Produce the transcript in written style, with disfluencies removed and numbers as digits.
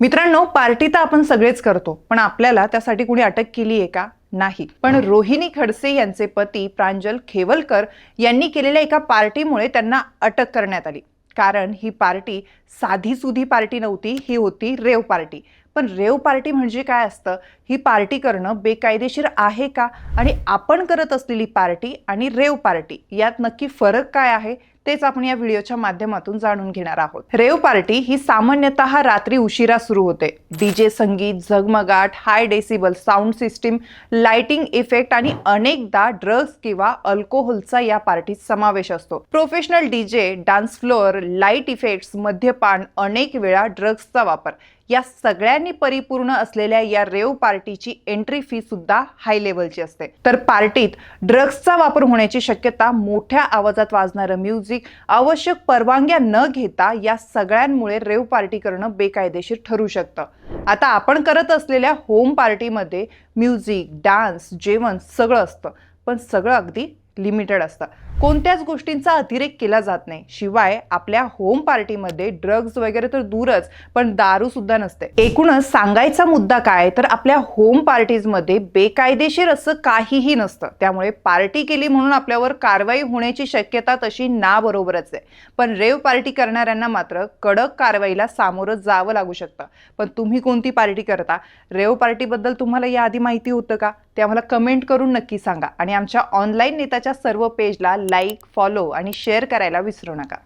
मित्रांनो, पार्टी तर आपण सगळेच करतो, पण आपल्याला त्यासाठी कुणी अटक केली आहे का? नाही. पण रोहिणी खडसे यांचे पती प्रांजल खेवलकर यांनी केलेल्या एका पार्टीमुळे त्यांना अटक करण्यात आली. कारण ही पार्टी साधी-सुधी पार्टी नव्हती, ही होती रेव पार्टी. पण रेव पार्टी म्हणजे काय असतं? ही पार्टी करणं बेकायदेशीर आहे का? आणि आपण करत असलेली पार्टी आणि रेव पार्टी यात नक्की फरक काय आहे? तेच आपण या व्हिडिओच्या माध्यमातून जाणून घेणार आहोत. रेव पार्टी ही सामान्यतः रात्री उशिरा सुरू होते. डीजे संगीत, झगमगाट, high decibel sound system, lighting effect आणि अनेकदा ड्रग्ज किंवा अल्कोहोलचा या पार्टीत समावेश असतो. Professional DJ, dance floor, light effects, मद्यपान, अनेक वेळा ड्रग्जचा वापर या सगळ्यांनी परिपूर्ण असलेल्या या रेव पार्टीची एंट्री फी सुद्धा हाय लेवलची असते. तर पार्टीत ड्रग्जचा वापर होण्याची शक्यता, मोठ्या आवाजात वाजणारं म्युझिक, आवश्यक परवानग्या न घेता या सगळ्यांमुळे रेव पार्टी करणं बेकायदेशीर ठरू शकतं. आता आपण करत असलेल्या होम पार्टीमध्ये म्युझिक, डान्स, जेवण सगळं असतं, पण सगळं अगदी लिमिटेड असतं. कोणत्याच गोष्टींचा अतिरेक केला जात नाही. शिवाय आपल्या होम पार्टीमध्ये ड्रग्ज वगैरे तर दूरच, पण दारू सुद्धा नसते. एकूणच सांगायचा मुद्दा काय, तर आपल्या होम पार्टीजमध्ये बेकायदेशीर असं काहीही नसतं. त्यामुळे पार्टी केली म्हणून आपल्यावर कारवाई होण्याची शक्यता तशी ना बरोबरच आहे. पण रेव पार्टी करणाऱ्यांना मात्र कडक कारवाईला सामोरं जावं लागू शकतं. पण तुम्ही कोणती पार्टी करता? रेव पार्टीबद्दल तुम्हाला याआधी माहिती होतं का? ते आम्हाला कमेंट करून नक्की सांगा. आणि आमच्या ऑनलाईन नेताच्या सर्व पेजला लाईक, फॉलो आणि शेअर करायला विसरू नका.